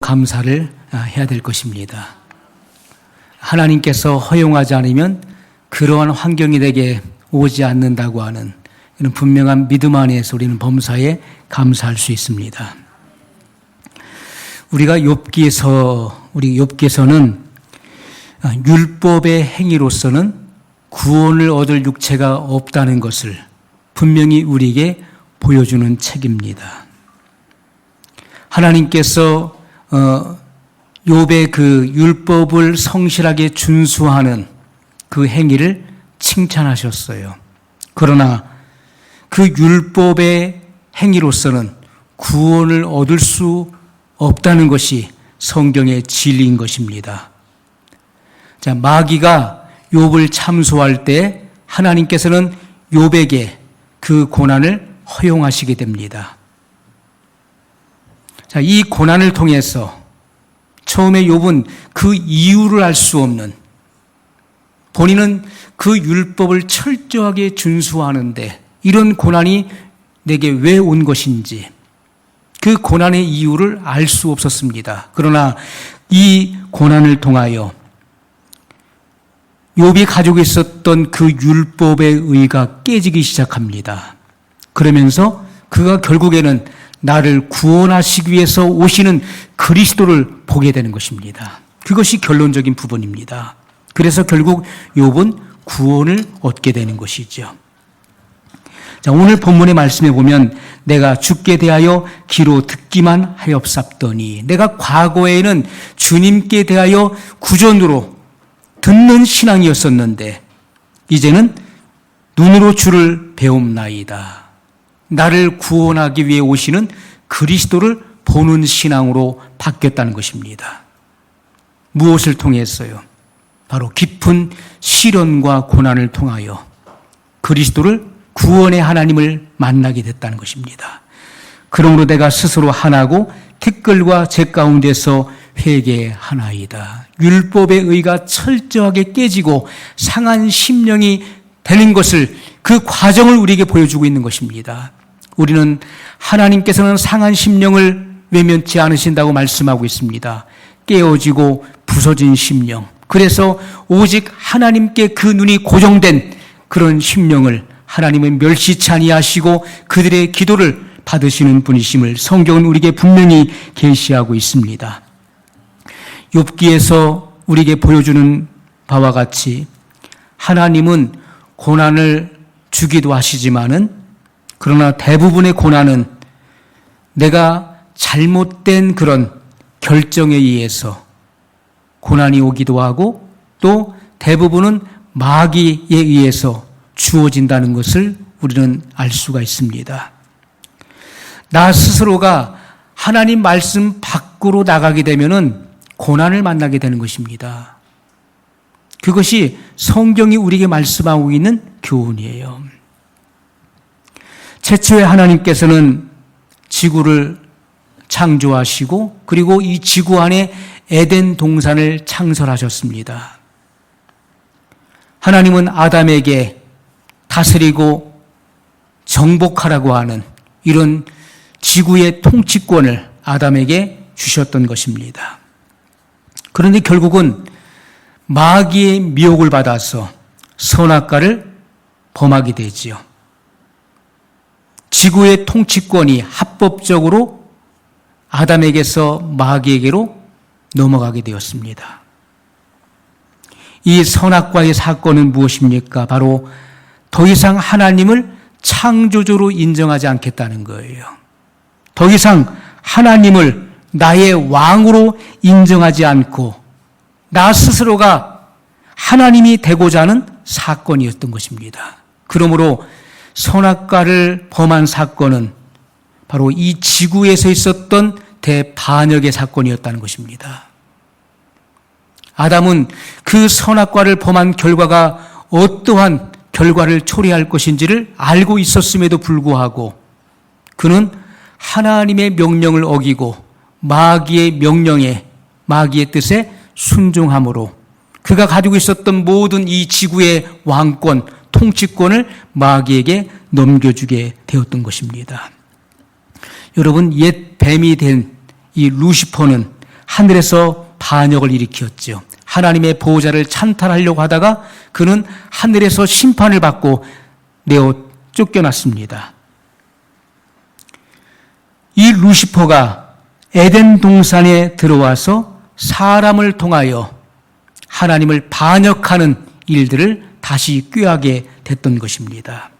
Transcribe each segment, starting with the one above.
감사를 해야 될 것입니다. 하나님께서 허용하지 않으면 그러한 환경이 내게 오지 않는다고 하는 이런 분명한 믿음 안에서 우리는 범사에 감사할 수 있습니다. 우리 욥기에서는 율법의 행위로서는 구원을 얻을 육체가 없다는 것을 분명히 우리에게 보여주는 책입니다. 하나님께서 욥의 그 율법을 성실하게 준수하는 그 행위를 칭찬하셨어요. 그러나 그 율법의 행위로서는 구원을 얻을 수 없다는 것이 성경의 진리인 것입니다. 자, 마귀가 욥을 참소할 때 하나님께서는 욥에게 그 고난을 허용하시게 됩니다. 자, 이 고난을 통해서 처음에 욥은 그 이유를 알 수 없는, 본인은 그 율법을 철저하게 준수하는데 이런 고난이 내게 왜 온 것인지 그 고난의 이유를 알 수 없었습니다. 그러나 이 고난을 통하여 욥이 가지고 있었던 그 율법의 의가 깨지기 시작합니다. 그러면서 그가 결국에는 나를 구원하시기 위해서 오시는 그리스도를 보게 되는 것입니다. 그것이 결론적인 부분입니다. 그래서 결국 욥은 구원을 얻게 되는 것이죠. 자, 오늘 본문의 말씀에 보면 내가 주께 대하여 귀로 듣기만 하였사더니, 내가 과거에는 주님께 대하여 구전으로 듣는 신앙이었었는데 이제는 눈으로 주를 배움나이다. 나를 구원하기 위해 오시는 그리스도를 보는 신앙으로 바뀌었다는 것입니다. 무엇을 통해서요? 바로 깊은 시련과 고난을 통하여 그리스도를 구원의 하나님을 만나게 됐다는 것입니다. 그러므로 내가 스스로 하나고 티끌과 제 가운데서 회개하나이다. 율법의 의가 철저하게 깨지고 상한 심령이 되는 것을, 그 과정을 우리에게 보여주고 있는 것입니다. 우리는 하나님께서는 상한 심령을 외면치 않으신다고 말씀하고 있습니다. 깨어지고 부서진 심령. 그래서 오직 하나님께 그 눈이 고정된 그런 심령을 하나님은 멸시치 아니하시고 그들의 기도를 받으시는 분이심을 성경은 우리에게 분명히 계시하고 있습니다. 욥기에서 우리에게 보여주는 바와 같이 하나님은 고난을 주기도 하시지만은, 그러나 대부분의 고난은 내가 잘못된 그런 결정에 의해서 고난이 오기도 하고, 또 대부분은 마귀에 의해서 주어진다는 것을 우리는 알 수가 있습니다. 나 스스로가 하나님 말씀 밖으로 나가게 되면은 고난을 만나게 되는 것입니다. 그것이 성경이 우리에게 말씀하고 있는 교훈이에요. 최초에 하나님께서는 지구를 창조하시고 그리고 이 지구 안에 에덴 동산을 창설하셨습니다. 하나님은 아담에게 다스리고 정복하라고 하는 이런 지구의 통치권을 아담에게 주셨던 것입니다. 그런데 결국은 마귀의 미혹을 받아서 선악과를 범하게 되지요. 지구의 통치권이 합법적으로 아담에게서 마귀에게로 넘어가게 되었습니다. 이 선악과의 사건은 무엇입니까? 바로 더 이상 하나님을 창조주로 인정하지 않겠다는 거예요. 더 이상 하나님을 나의 왕으로 인정하지 않고 나 스스로가 하나님이 되고자 하는 사건이었던 것입니다. 그러므로 선악과를 범한 사건은 바로 이 지구에서 있었던 대반역의 사건이었다는 것입니다. 아담은 그 선악과를 범한 결과가 어떠한 결과를 초래할 것인지를 알고 있었음에도 불구하고 그는 하나님의 명령을 어기고 마귀의 명령에, 마귀의 뜻에 순종함으로 그가 가지고 있었던 모든 이 지구의 왕권, 통치권을 마귀에게 넘겨주게 되었던 것입니다. 여러분, 옛 뱀이 된 이 루시퍼는 하늘에서 반역을 일으켰죠. 하나님의 보호자를 찬탈하려고 하다가 그는 하늘에서 심판을 받고 내어 쫓겨났습니다. 이 루시퍼가 에덴 동산에 들어와서 사람을 통하여 하나님을 반역하는 일들을 다시 꾀하게 됐던 것입니다.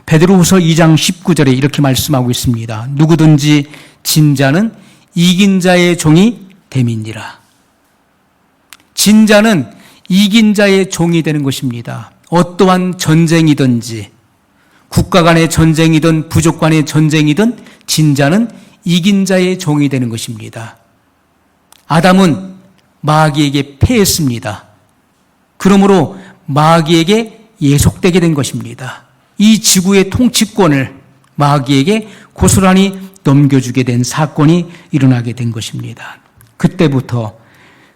베드로후서 2장 19절에 이렇게 말씀하고 있습니다. 누구든지 진 자는 이긴 자의 종이 됨이니라. 진 자는 이긴 자의 종이 되는 것입니다. 어떠한 전쟁이든지 국가 간의 전쟁이든 부족 간의 전쟁이든 진 자는 이긴 자의 종이 되는 것입니다. 아담은 마귀에게 패했습니다. 그러므로 마귀에게 예속되게 된 것입니다. 이 지구의 통치권을 마귀에게 고스란히 넘겨주게 된 사건이 일어나게 된 것입니다. 그때부터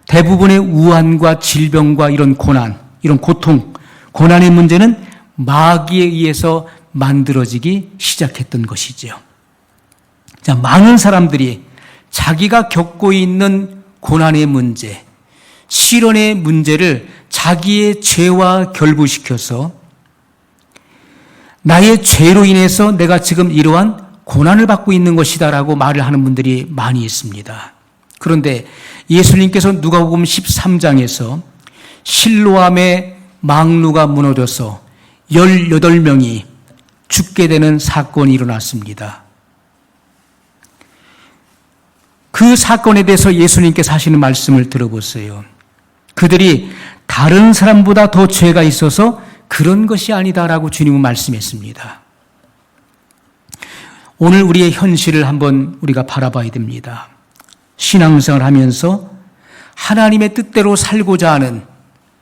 대부분의 우환과 질병과 이런 고난, 이런 고통, 고난의 문제는 마귀에 의해서 만들어지기 시작했던 것이지요. 자, 많은 사람들이 자기가 겪고 있는 고난의 문제, 시련의 문제를 자기의 죄와 결부시켜서 나의 죄로 인해서 내가 지금 이러한 고난을 받고 있는 것이다라고 말을 하는 분들이 많이 있습니다. 그런데 예수님께서 누가복음 13장에서 실로암의 망루가 무너져서 18명이 죽게 되는 사건이 일어났습니다. 그 사건에 대해서 예수님께서 하시는 말씀을 들어보세요. 그들이 다른 사람보다 더 죄가 있어서 그런 것이 아니다라고 주님은 말씀했습니다. 오늘 우리의 현실을 한번 우리가 바라봐야 됩니다. 신앙생활을 하면서 하나님의 뜻대로 살고자 하는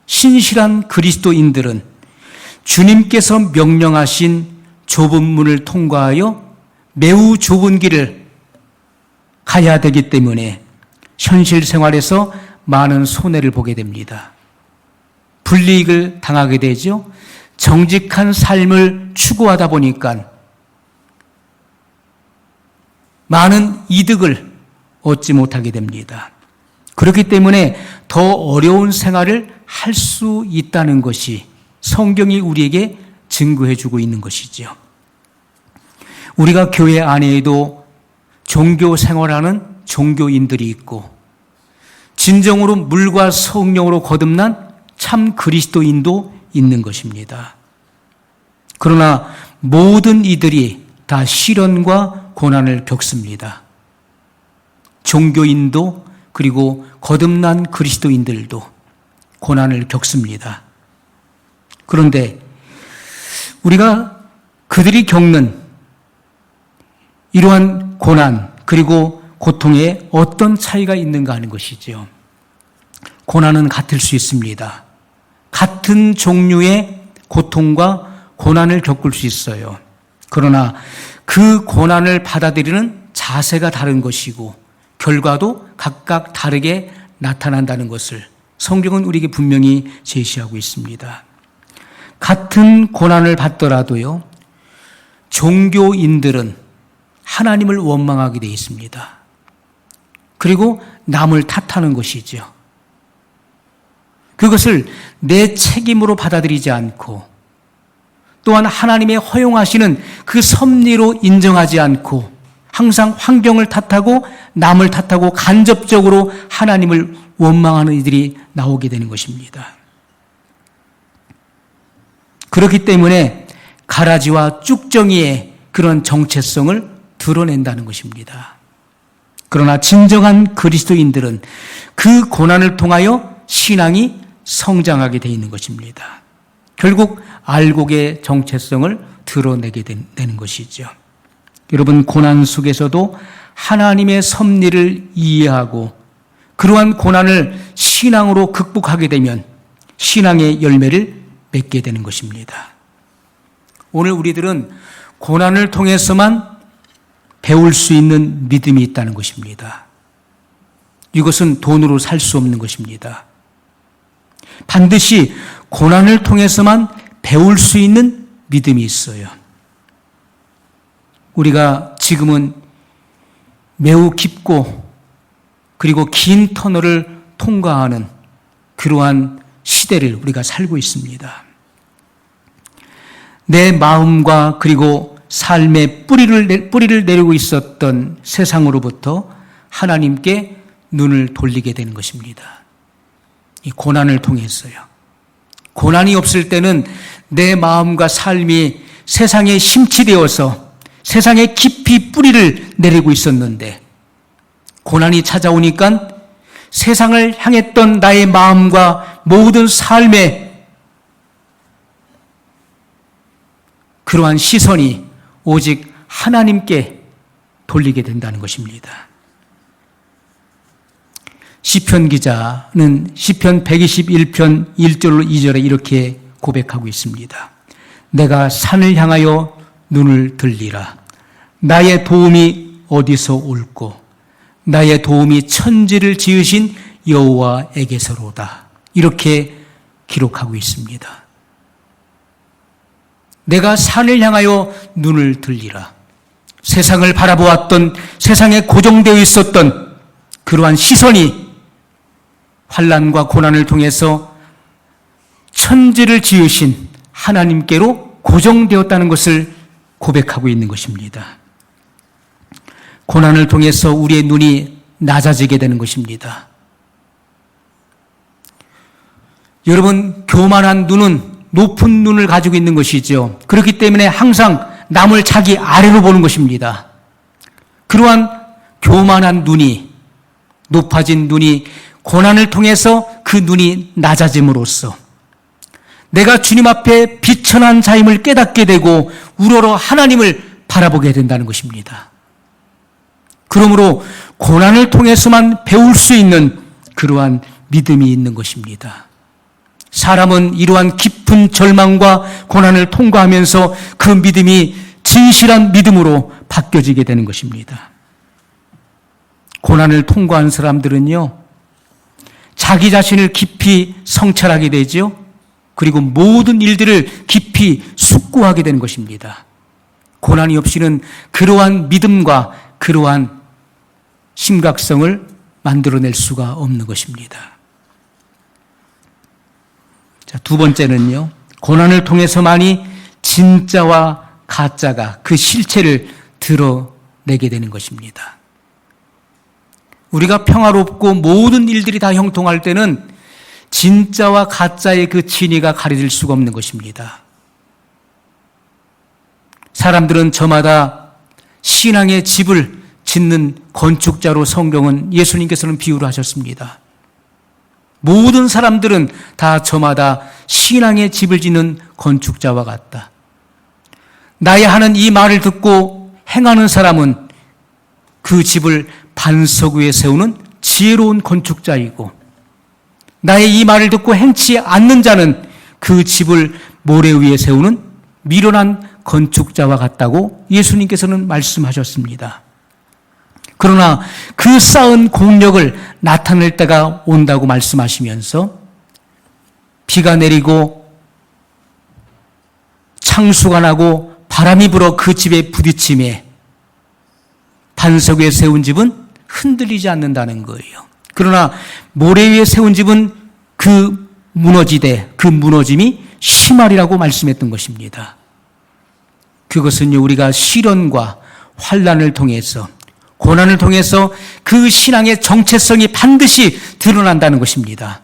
신실한 그리스도인들은 주님께서 명령하신 좁은 문을 통과하여 매우 좁은 길을 가야 되기 때문에 현실 생활에서 많은 손해를 보게 됩니다. 불이익을 당하게 되죠. 정직한 삶을 추구하다 보니까 많은 이득을 얻지 못하게 됩니다. 그렇기 때문에 더 어려운 생활을 할 수 있다는 것이 성경이 우리에게 증거해 주고 있는 것이죠. 우리가 교회 안에도 종교 생활하는 종교인들이 있고 진정으로 물과 성령으로 거듭난 참 그리스도인도 있는 것입니다. 그러나 모든 이들이 다 시련과 고난을 겪습니다. 종교인도 그리고 거듭난 그리스도인들도 고난을 겪습니다. 그런데 우리가 그들이 겪는 이러한 고난 그리고 고통에 어떤 차이가 있는가 하는 것이죠. 고난은 같을 수 있습니다. 같은 종류의 고통과 고난을 겪을 수 있어요. 그러나 그 고난을 받아들이는 자세가 다른 것이고 결과도 각각 다르게 나타난다는 것을 성경은 우리에게 분명히 제시하고 있습니다. 같은 고난을 받더라도요, 종교인들은 하나님을 원망하게 되어 있습니다. 그리고 남을 탓하는 것이죠. 그것을 내 책임으로 받아들이지 않고 또한 하나님의 허용하시는 그 섭리로 인정하지 않고 항상 환경을 탓하고 남을 탓하고 간접적으로 하나님을 원망하는 이들이 나오게 되는 것입니다. 그렇기 때문에 가라지와 쭉정이의 그런 정체성을 드러낸다는 것입니다. 그러나 진정한 그리스도인들은 그 고난을 통하여 신앙이 성장하게 되어 있는 것입니다. 결국 알곡의 정체성을 드러내게 되는 것이죠. 여러분, 고난 속에서도 하나님의 섭리를 이해하고 그러한 고난을 신앙으로 극복하게 되면 신앙의 열매를 맺게 되는 것입니다. 오늘 우리들은 고난을 통해서만 배울 수 있는 믿음이 있다는 것입니다. 이것은 돈으로 살 수 없는 것입니다. 반드시 고난을 통해서만 배울 수 있는 믿음이 있어요. 우리가 지금은 매우 깊고 그리고 긴 터널을 통과하는 그러한 시대를 우리가 살고 있습니다. 내 마음과 그리고 삶의 뿌리를 내리고 있었던 세상으로부터 하나님께 눈을 돌리게 되는 것입니다. 이 고난을 통해서요. 고난이 없을 때는 내 마음과 삶이 세상에 심취되어서 세상에 깊이 뿌리를 내리고 있었는데, 고난이 찾아오니까 세상을 향했던 나의 마음과 모든 삶의 그러한 시선이 오직 하나님께 돌리게 된다는 것입니다. 시편 기자는 시편 121편 1절로 2절에 이렇게 고백하고 있습니다. 내가 산을 향하여 눈을 들리라. 나의 도움이 어디서 올꼬? 나의 도움이 천지를 지으신 여호와에게서로다. 이렇게 기록하고 있습니다. 내가 산을 향하여 눈을 들리라. 세상을 바라보았던, 세상에 고정되어 있었던 그러한 시선이 환난과 고난을 통해서 천지를 지으신 하나님께로 고정되었다는 것을 고백하고 있는 것입니다. 고난을 통해서 우리의 눈이 낮아지게 되는 것입니다. 여러분, 교만한 눈은 높은 눈을 가지고 있는 것이죠. 그렇기 때문에 항상 남을 자기 아래로 보는 것입니다. 그러한 교만한 눈이, 높아진 눈이 고난을 통해서 그 눈이 낮아짐으로써 내가 주님 앞에 비천한 자임을 깨닫게 되고 우러러 하나님을 바라보게 된다는 것입니다. 그러므로 고난을 통해서만 배울 수 있는 그러한 믿음이 있는 것입니다. 사람은 이러한 깊은 절망과 고난을 통과하면서 그 믿음이 진실한 믿음으로 바뀌어지게 되는 것입니다. 고난을 통과한 사람들은요, 자기 자신을 깊이 성찰하게 되죠. 그리고 모든 일들을 깊이 숙고하게 되는 것입니다. 고난이 없이는 그러한 믿음과 그러한 심각성을 만들어낼 수가 없는 것입니다. 자, 두 번째는요, 고난을 통해서만이 진짜와 가짜가 그 실체를 드러내게 되는 것입니다. 우리가 평화롭고 모든 일들이 다 형통할 때는 진짜와 가짜의 그 진위가 가려질 수가 없는 것입니다. 사람들은 저마다 신앙의 집을 짓는 건축자로 성경은 예수님께서는 비유를 하셨습니다. 모든 사람들은 다 저마다 신앙의 집을 짓는 건축자와 같다. 나의 하는 이 말을 듣고 행하는 사람은 그 집을 반석 위에 세우는 지혜로운 건축자이고, 나의 이 말을 듣고 행치 않는 자는 그 집을 모래 위에 세우는 미련한 건축자와 같다고 예수님께서는 말씀하셨습니다. 그러나 그 쌓은 공력을 나타낼 때가 온다고 말씀하시면서 비가 내리고 창수가 나고 바람이 불어 그 집에 부딪힘에 반석 위에 세운 집은 흔들리지 않는다는 거예요. 그러나 모래 위에 세운 집은 그 무너지되 그 무너짐이 심하리라고 말씀했던 것입니다. 그것은요, 우리가 시련과 환난을 통해서, 고난을 통해서 그 신앙의 정체성이 반드시 드러난다는 것입니다.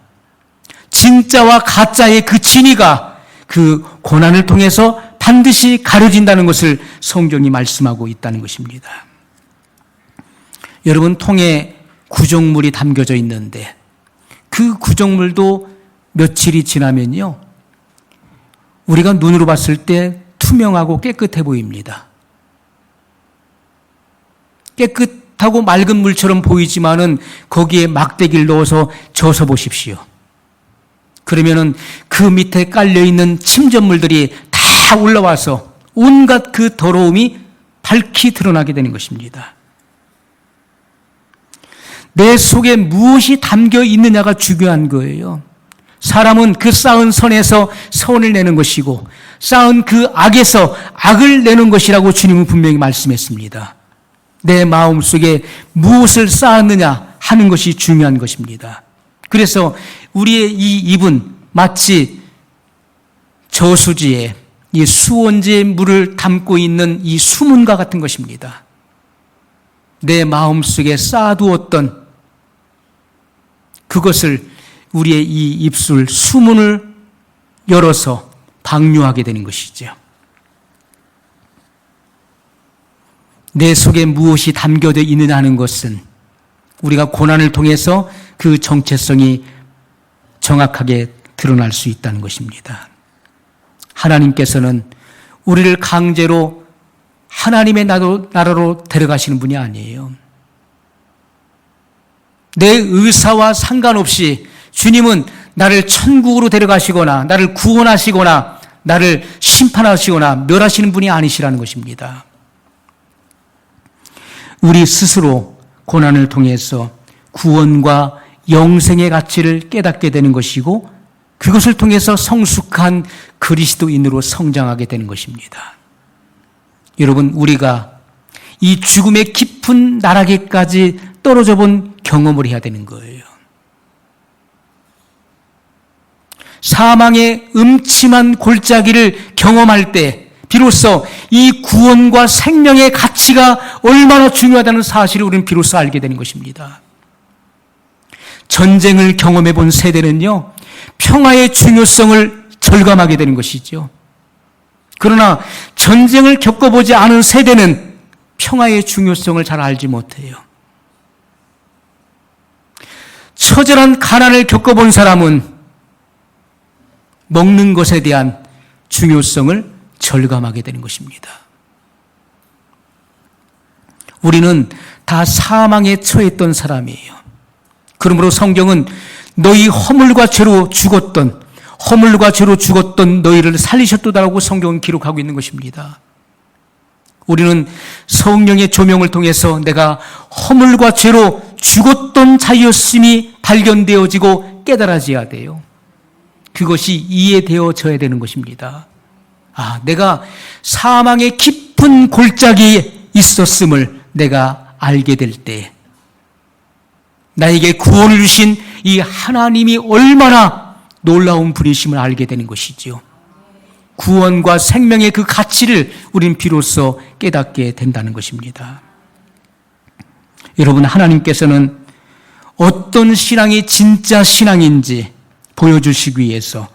진짜와 가짜의 그 진위가 그 고난을 통해서 반드시 가려진다는 것을 성경이 말씀하고 있다는 것입니다. 여러분, 통에 구정물이 담겨져 있는데 그 구정물도 며칠이 지나면요, 우리가 눈으로 봤을 때 투명하고 깨끗해 보입니다. 깨끗하고 맑은 물처럼 보이지만은 거기에 막대기를 넣어서 져서 보십시오. 그러면은 그 밑에 깔려있는 침전물들이 다 올라와서 온갖 그 더러움이 밝히 드러나게 되는 것입니다. 내 속에 무엇이 담겨 있느냐가 중요한 거예요. 사람은 그 쌓은 선에서 선을 내는 것이고 쌓은 그 악에서 악을 내는 것이라고 주님은 분명히 말씀했습니다. 내 마음 속에 무엇을 쌓았느냐, 하는 것이 중요한 것입니다. 그래서 우리의 이 입은 마치 저수지에 이 수원지의 물을 담고 있는 이 수문과 같은 것입니다. 내 마음속에 쌓아두었던 그것을 우리의 이 입술 수문을 열어서 방류하게 되는 것이죠. 내 속에 무엇이 담겨져 있느냐 하는 것은 우리가 고난을 통해서 그 정체성이 정확하게 드러날 수 있다는 것입니다. 하나님께서는 우리를 강제로 하나님의 나라로 데려가시는 분이 아니에요. 내 의사와 상관없이 주님은 나를 천국으로 데려가시거나 나를 구원하시거나 나를 심판하시거나 멸하시는 분이 아니시라는 것입니다. 우리 스스로 고난을 통해서 구원과 영생의 가치를 깨닫게 되는 것이고 그것을 통해서 성숙한 그리스도인으로 성장하게 되는 것입니다. 여러분, 우리가 이 죽음의 깊은 나락에까지 떨어져 본 경험을 해야 되는 거예요. 사망의 음침한 골짜기를 경험할 때 비로소 이 구원과 생명의 가치가 얼마나 중요하다는 사실을 우리는 비로소 알게 되는 것입니다. 전쟁을 경험해 본 세대는요, 평화의 중요성을 절감하게 되는 것이죠. 그러나 전쟁을 겪어보지 않은 세대는 평화의 중요성을 잘 알지 못해요. 처절한 가난을 겪어본 사람은 먹는 것에 대한 중요성을 절감하게 되는 것입니다. 우리는 다 사망에 처했던 사람이에요. 그러므로 성경은 너희 허물과 죄로 죽었던 너희를 살리셨도다라고 성경은 기록하고 있는 것입니다. 우리는 성령의 조명을 통해서 내가 허물과 죄로 죽었던 자였음이 발견되어지고 깨달아져야 돼요. 그것이 이해되어져야 되는 것입니다. 내가 사망의 깊은 골짜기에 있었음을 내가 알게 될 때 나에게 구원을 주신 이 하나님이 얼마나 놀라운 분이심을 알게 되는 것이죠. 구원과 생명의 그 가치를 우리는 비로소 깨닫게 된다는 것입니다. 여러분, 하나님께서는 어떤 신앙이 진짜 신앙인지 보여주시기 위해서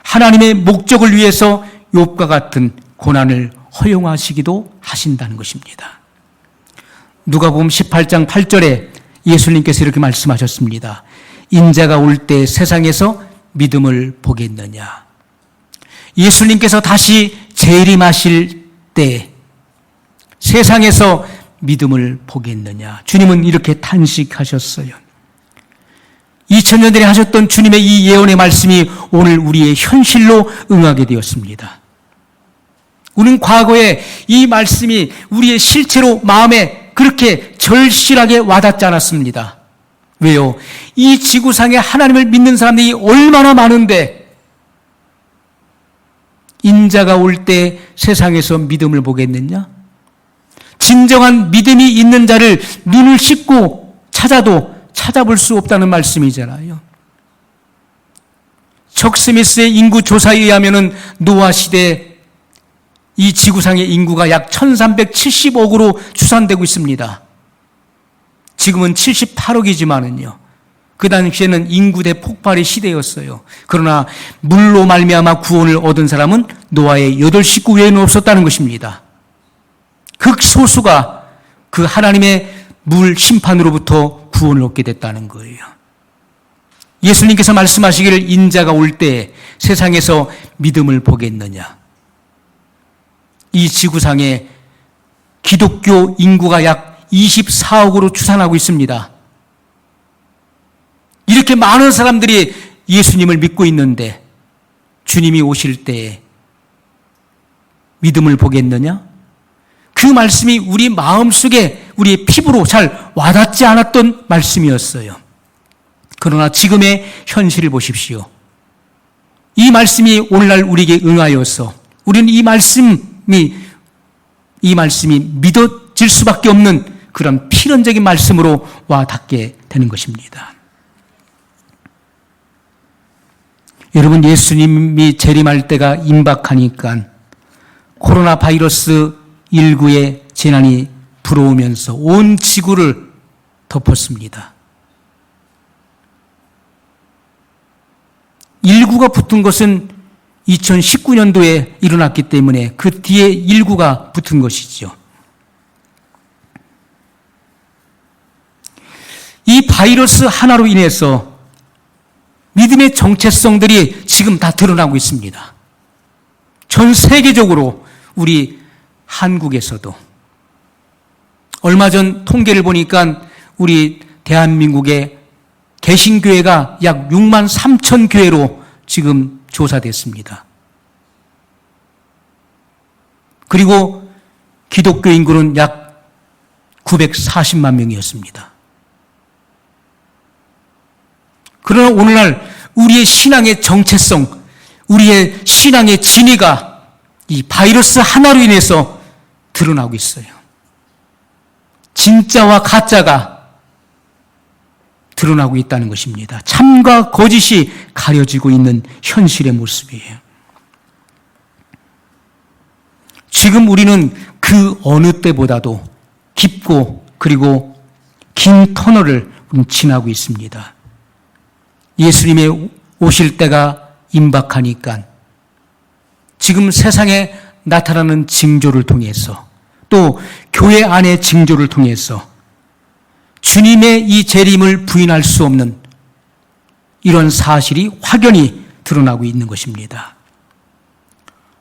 하나님의 목적을 위해서 욥과 같은 고난을 허용하시기도 하신다는 것입니다. 누가복음 18장 8절에 예수님께서 이렇게 말씀하셨습니다. 인자가 올 때 세상에서 믿음을 보겠느냐. 예수님께서 다시 재림하실 때 세상에서 믿음을 보겠느냐. 주님은 이렇게 탄식하셨어요. 2000년 전에 하셨던 주님의 이 예언의 말씀이 오늘 우리의 현실로 응하게 되었습니다. 우리는 과거에 이 말씀이 우리의 실체로 마음에 그렇게 절실하게 와닿지 않았습니다. 왜요? 이 지구상에 하나님을 믿는 사람들이 얼마나 많은데 인자가 올 때 세상에서 믿음을 보겠느냐? 진정한 믿음이 있는 자를 눈을 씻고 찾아도 찾아볼 수 없다는 말씀이잖아요. 척 스미스의 인구 조사에 의하면 노아 시대 이 지구상의 인구가 약 1370억으로 추산되고 있습니다. 지금은 78억이지만은요. 그 당시에는 인구 대폭발의 시대였어요. 그러나 물로 말미암아 구원을 얻은 사람은 노아의 8식구 외에는 없었다는 것입니다. 극소수가 그 하나님의 물 심판으로부터 구원을 얻게 됐다는 거예요. 예수님께서 말씀하시기를 인자가 올 때 세상에서 믿음을 보겠느냐. 이 지구상에 기독교 인구가 약 24억으로 추산하고 있습니다. 이렇게 많은 사람들이 예수님을 믿고 있는데 주님이 오실 때 믿음을 보겠느냐? 그 말씀이 우리 마음속에 우리의 피부로 잘 와닿지 않았던 말씀이었어요. 그러나 지금의 현실을 보십시오. 이 말씀이 오늘날 우리에게 응하여서 우리는 이 말씀이 믿어질 수밖에 없는 그런 필연적인 말씀으로 와 닿게 되는 것입니다. 여러분, 예수님이 재림할 때가 임박하니까 코로나 바이러스 19의 재난이 불어오면서 온 지구를 덮었습니다. 19가 붙은 것은 2019년도에 일어났기 때문에 그 뒤에 19가 붙은 것이죠. 이 바이러스 하나로 인해서 믿음의 정체성들이 지금 다 드러나고 있습니다. 전 세계적으로 우리 한국에서도 얼마 전 통계를 보니까 우리 대한민국의 개신교회가 약 6만 3천 교회로 지금 조사됐습니다. 그리고 기독교 인구는 약 940만 명이었습니다. 그러나 오늘날 우리의 신앙의 정체성, 우리의 신앙의 진위가 이 바이러스 하나로 인해서 드러나고 있어요. 진짜와 가짜가 드러나고 있다는 것입니다. 참과 거짓이 가려지고 있는 현실의 모습이에요. 지금 우리는 그 어느 때보다도 깊고 그리고 긴 터널을 지나고 있습니다. 예수님의 오실 때가 임박하니까 지금 세상에 나타나는 징조를 통해서 또 교회 안의 징조를 통해서 주님의 이 재림을 부인할 수 없는 이런 사실이 확연히 드러나고 있는 것입니다.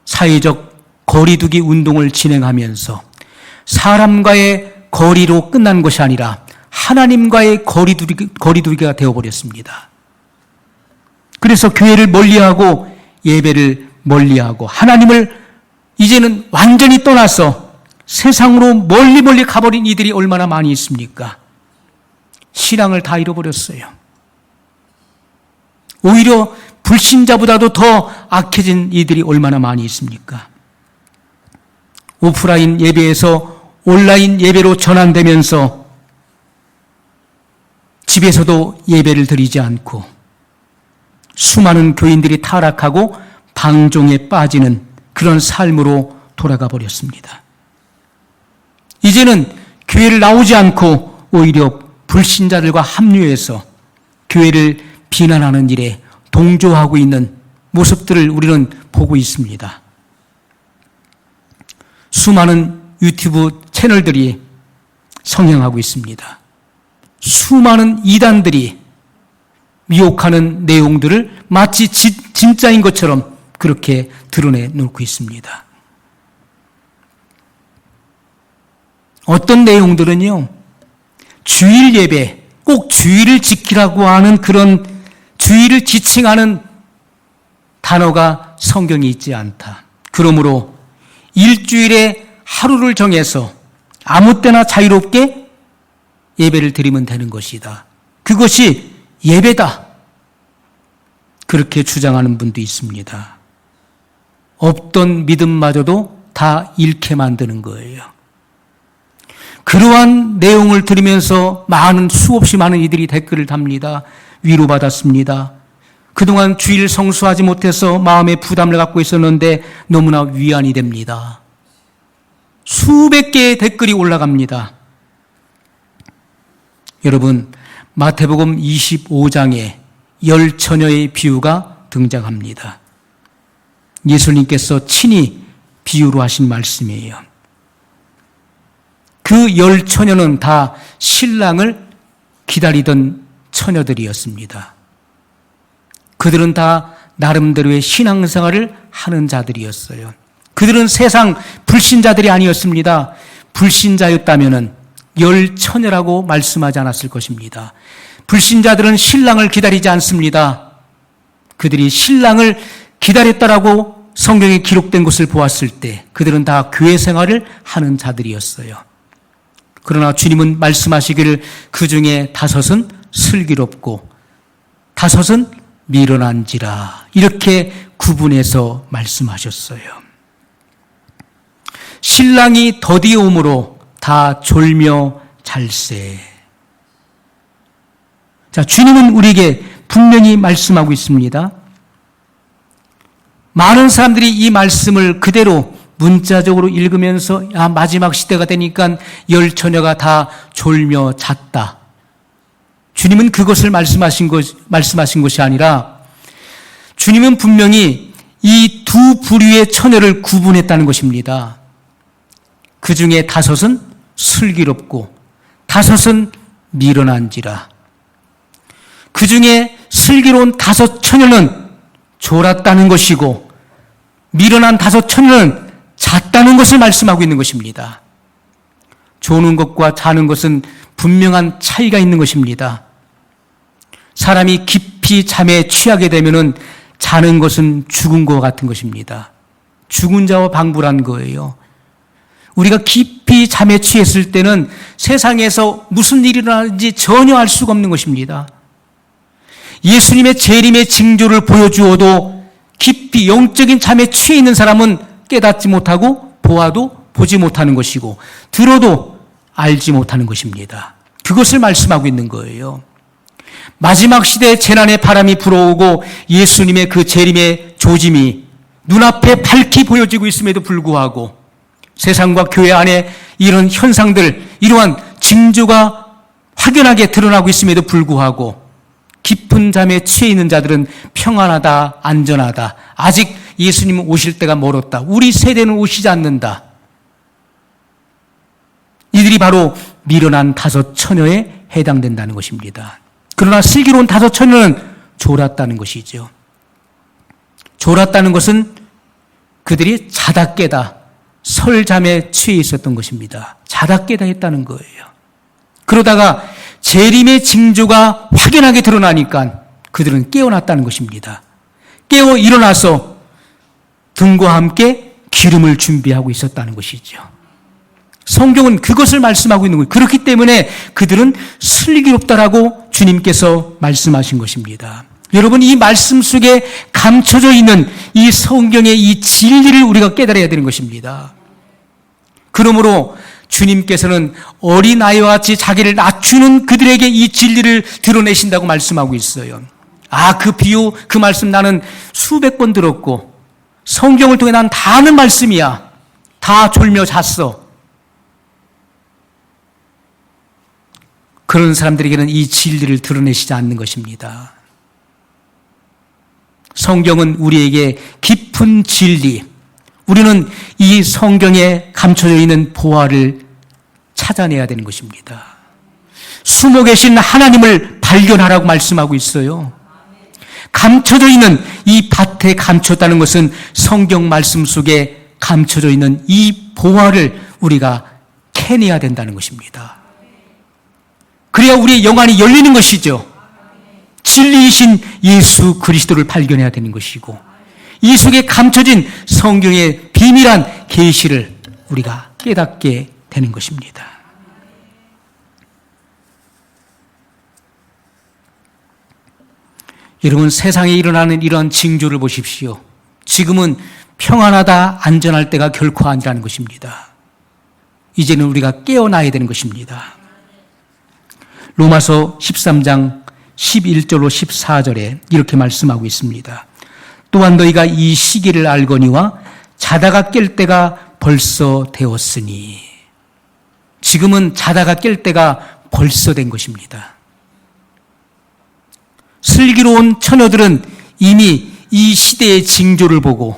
사회적 거리두기 운동을 진행하면서 사람과의 거리로 끝난 것이 아니라 하나님과의 거리두기가 되어버렸습니다. 그래서 교회를 멀리하고 예배를 멀리하고 하나님을 이제는 완전히 떠나서 세상으로 멀리 가버린 이들이 얼마나 많이 있습니까? 신앙을 다 잃어버렸어요. 오히려 불신자보다도 더 악해진 이들이 얼마나 많이 있습니까? 오프라인 예배에서 온라인 예배로 전환되면서 집에서도 예배를 드리지 않고 수많은 교인들이 타락하고 방종에 빠지는 그런 삶으로 돌아가 버렸습니다. 이제는 교회를 나오지 않고 오히려 불신자들과 합류해서 교회를 비난하는 일에 동조하고 있는 모습들을 우리는 보고 있습니다. 수많은 유튜브 채널들이 성행하고 있습니다. 수많은 이단들이 미혹하는 내용들을 마치 진짜인 것처럼 그렇게 드러내 놓고 있습니다. 어떤 내용들은요, 주일 예배, 꼭 주일을 지키라고 하는 그런 주일을 지칭하는 단어가 성경에 있지 않다. 그러므로 일주일에 하루를 정해서 아무 때나 자유롭게 예배를 드리면 되는 것이다. 그것이 예배다. 그렇게 주장하는 분도 있습니다. 없던 믿음마저도 다 잃게 만드는 거예요. 그러한 내용을 들으면서 수없이 많은 이들이 댓글을 답니다. 위로받았습니다. 그동안 주일 성수하지 못해서 마음에 부담을 갖고 있었는데 너무나 위안이 됩니다. 수백 개의 댓글이 올라갑니다. 여러분, 마태복음 25장에 10처녀의 비유가 등장합니다. 예수님께서 친히 비유로 하신 말씀이에요. 그 10처녀는 다 신랑을 기다리던 처녀들이었습니다. 그들은 다 나름대로의 신앙생활을 하는 자들이었어요. 그들은 세상 불신자들이 아니었습니다. 불신자였다면 10처녀라고 말씀하지 않았을 것입니다. 불신자들은 신랑을 기다리지 않습니다. 그들이 신랑을 기다렸다라고 성경에 기록된 것을 보았을 때 그들은 다 교회 생활을 하는 자들이었어요. 그러나 주님은 말씀하시기를 그 중에 5은 슬기롭고 5은 미련한지라 이렇게 구분해서 말씀하셨어요. 신랑이 더디오므로 다 졸며 잘세. 자, 주님은 우리에게 분명히 말씀하고 있습니다. 많은 사람들이 이 말씀을 그대로 문자적으로 읽으면서 마지막 시대가 되니까 열 처녀가 다 졸며 잤다. 주님은 그것을 말씀하신 것이 아니라 주님은 분명히 이 두 부류의 처녀를 구분했다는 것입니다. 그 중에 5은 슬기롭고 5은 미련한지라. 그 중에 슬기로운 5 처녀는 졸았다는 것이고 미련한 5 처녀는 잤다는 것을 말씀하고 있는 것입니다. 조는 것과 자는 것은 분명한 차이가 있는 것입니다. 사람이 깊이 잠에 취하게 되면은 자는 것은 죽은 것 같은 것입니다. 죽은 자와 방불한 거예요. 우리가 깊이 잠에 취했을 때는 세상에서 무슨 일이 일어나는지 전혀 알 수가 없는 것입니다. 예수님의 재림의 징조를 보여주어도 깊이 영적인 잠에 취해 있는 사람은 깨닫지 못하고 보아도 보지 못하는 것이고 들어도 알지 못하는 것입니다. 그것을 말씀하고 있는 거예요. 마지막 시대에 재난의 바람이 불어오고 예수님의 그 재림의 조짐이 눈앞에 밝히 보여지고 있음에도 불구하고 세상과 교회 안에 이런 현상들, 이러한 징조가 확연하게 드러나고 있음에도 불구하고 깊은 잠에 취해 있는 자들은 평안하다, 안전하다, 아직 예수님 오실 때가 멀었다, 우리 세대는 오시지 않는다. 이들이 바로 미련한 5 처녀에 해당된다는 것입니다. 그러나 슬기로운 5 처녀는 졸았다는 것이죠. 졸았다는 것은 그들이 자다 깨다 설잠에 취해 있었던 것입니다. 자다 깨다 했다는 거예요. 그러다가 재림의 징조가 확연하게 드러나니까 그들은 깨어났다는 것입니다. 깨어 일어나서 등과 함께 기름을 준비하고 있었다는 것이죠. 성경은 그것을 말씀하고 있는 거예요. 그렇기 때문에 그들은 슬기롭다라고 주님께서 말씀하신 것입니다. 여러분, 이 말씀 속에 감춰져 있는 이 성경의 이 진리를 우리가 깨달아야 되는 것입니다. 그러므로 주님께서는 어린아이와 같이 자기를 낮추는 그들에게 이 진리를 드러내신다고 말씀하고 있어요. 그 비유, 그 말씀 나는 수백 번 들었고 성경을 통해 난 다 아는 말씀이야. 다 졸며 잤어. 그런 사람들에게는 이 진리를 드러내시지 않는 것입니다. 성경은 우리에게 깊은 진리, 우리는 이 성경에 감춰져 있는 보화를 찾아내야 되는 것입니다. 숨어 계신 하나님을 발견하라고 말씀하고 있어요. 감춰져 있는 이 밭에 감췄다는 것은 성경 말씀 속에 감춰져 있는 이 보화를 우리가 캐내야 된다는 것입니다. 그래야 우리의 영안이 열리는 것이죠. 진리이신 예수 그리스도를 발견해야 되는 것이고 이 속에 감춰진 성경의 비밀한 계시를 우리가 깨닫게 되는 것입니다. 여러분, 세상에 일어나는 이런 징조를 보십시오. 지금은 평안하다, 안전할 때가 결코 아니라는 것입니다. 이제는 우리가 깨어나야 되는 것입니다. 로마서 13장 11절로 14절에 이렇게 말씀하고 있습니다. 또한 너희가 이 시기를 알거니와 자다가 깰 때가 벌써 되었으니. 지금은 자다가 깰 때가 벌써 된 것입니다. 슬기로운 처녀들은 이미 이 시대의 징조를 보고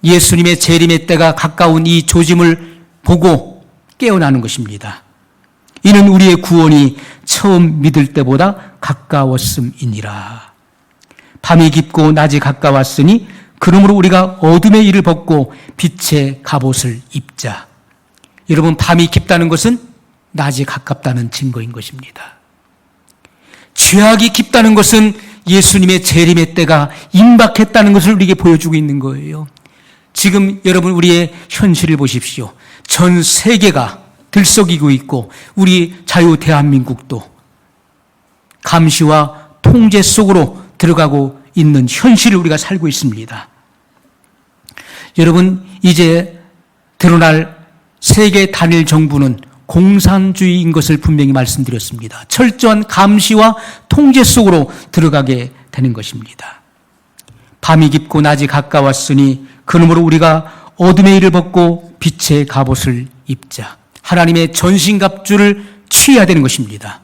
예수님의 재림의 때가 가까운 이 조짐을 보고 깨어나는 것입니다. 이는 우리의 구원이 처음 믿을 때보다 가까웠음이니라. 밤이 깊고 낮이 가까웠으니 그러므로 우리가 어둠의 일을 벗고 빛의 갑옷을 입자. 여러분, 밤이 깊다는 것은 낮이 가깝다는 증거인 것입니다. 죄악이 깊다는 것은 예수님의 재림의 때가 임박했다는 것을 우리에게 보여주고 있는 거예요. 지금 여러분, 우리의 현실을 보십시오. 전 세계가 들썩이고 있고 우리 자유 대한민국도 감시와 통제 속으로 들어가고 있는 현실을 우리가 살고 있습니다. 여러분, 이제 드러날 세계 단일 정부는 공산주의인 것을 분명히 말씀드렸습니다. 철저한 감시와 통제 속으로 들어가게 되는 것입니다. 밤이 깊고 낮이 가까웠으니 그러므로 우리가 어둠의 일을 벗고 빛의 갑옷을 입자. 하나님의 전신갑주를 취해야 되는 것입니다.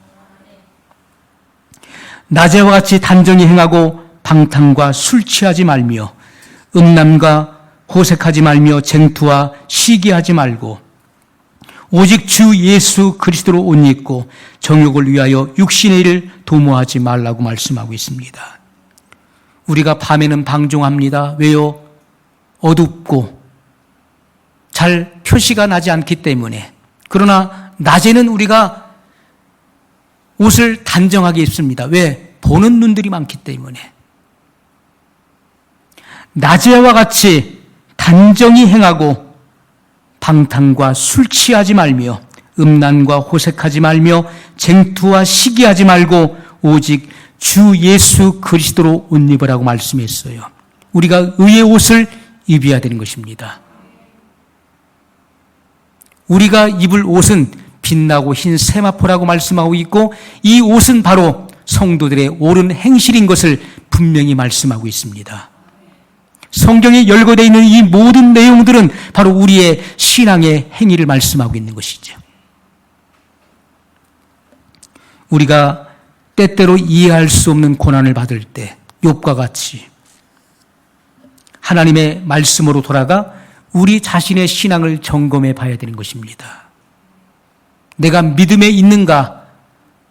낮에와 같이 단정히 행하고 방탕과 술 취하지 말며 음란과 호색하지 말며 쟁투와 시기하지 말고 오직 주 예수 그리스도로 옷 입고 정욕을 위하여 육신의 일을 도모하지 말라고 말씀하고 있습니다. 우리가 밤에는 방종합니다. 왜요? 어둡고 잘 표시가 나지 않기 때문에. 그러나 낮에는 우리가 옷을 단정하게 입습니다. 왜? 보는 눈들이 많기 때문에. 낮에와 같이 단정히 행하고 방탕과 술 취하지 말며 음란과 호색하지 말며 쟁투와 시기하지 말고 오직 주 예수 그리스도로 옷 입으라고 말씀했어요. 우리가 의의 옷을 입어야 되는 것입니다. 우리가 입을 옷은 빛나고 흰 세마포라고 말씀하고 있고 이 옷은 바로 성도들의 옳은 행실인 것을 분명히 말씀하고 있습니다. 성경에 열거되어 있는 이 모든 내용들은 바로 우리의 신앙의 행위를 말씀하고 있는 것이죠. 우리가 때때로 이해할 수 없는 고난을 받을 때 욥과 같이 하나님의 말씀으로 돌아가 우리 자신의 신앙을 점검해 봐야 되는 것입니다. 내가 믿음에 있는가?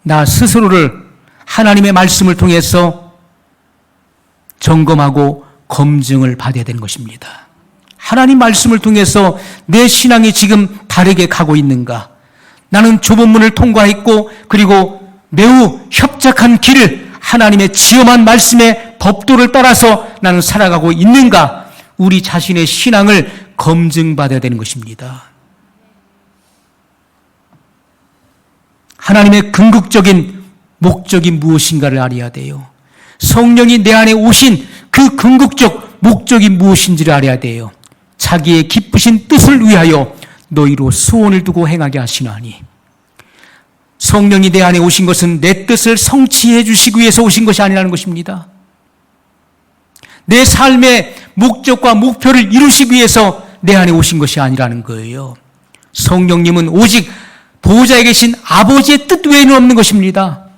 나 스스로를 하나님의 말씀을 통해서 점검하고 검증을 받아야 되는 것입니다. 하나님 말씀을 통해서 내 신앙이 지금 바르게 가고 있는가? 나는 좁은 문을 통과했고 그리고 매우 협착한 길을 하나님의 지엄한 말씀의 법도를 따라서 나는 살아가고 있는가? 우리 자신의 신앙을 검증받아야 되는 것입니다. 하나님의 궁극적인 목적이 무엇인가를 알아야 돼요. 성령이 내 안에 오신 그 궁극적 목적이 무엇인지를 알아야 돼요. 자기의 기쁘신 뜻을 위하여 너희로 소원을 두고 행하게 하시나니. 성령이 내 안에 오신 것은 내 뜻을 성취해 주시기 위해서 오신 것이 아니라는 것입니다. 내 삶의 목적과 목표를 이루시기 위해서 내 안에 오신 것이 아니라는 거예요. 성령님은 오직 보호자에 계신 아버지의 뜻 외에는 없는 것입니다.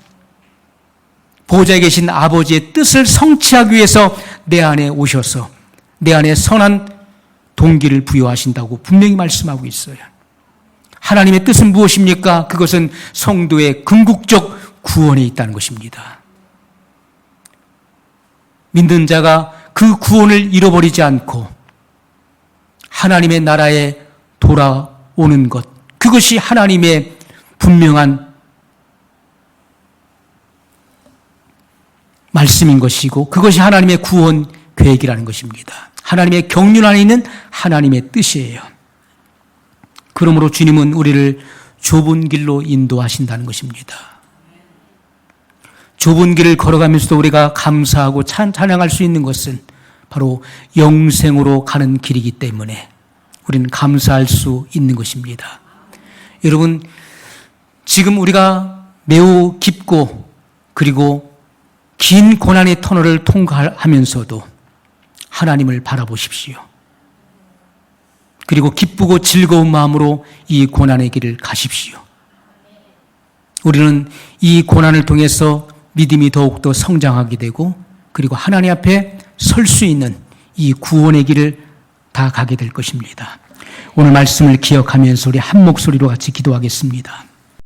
보호자에 계신 아버지의 뜻을 성취하기 위해서 내 안에 오셔서 내 안에 선한 동기를 부여하신다고 분명히 말씀하고 있어요. 하나님의 뜻은 무엇입니까? 그것은 성도의 궁극적 구원에 있다는 것입니다. 믿는 자가 그 구원을 잃어버리지 않고 하나님의 나라에 돌아오는 것, 그것이 하나님의 분명한 말씀인 것이고 그것이 하나님의 구원 계획이라는 것입니다. 하나님의 경륜 안에 있는 하나님의 뜻이에요. 그러므로 주님은 우리를 좁은 길로 인도하신다는 것입니다. 좁은 길을 걸어가면서도 우리가 감사하고 찬양할 수 있는 것은 바로 영생으로 가는 길이기 때문에 우리는 감사할 수 있는 것입니다. 여러분, 지금 우리가 매우 깊고 그리고 긴 고난의 터널을 통과하면서도 하나님을 바라보십시오. 그리고 기쁘고 즐거운 마음으로 이 고난의 길을 가십시오. 우리는 이 고난을 통해서 믿음이 더욱더 성장하게 되고 그리고 하나님 앞에 설 수 있는 이 구원의 길을 다 가게 될 것입니다. 오늘 말씀을 기억하면서 우리 한 목소리로 같이 기도하겠습니다.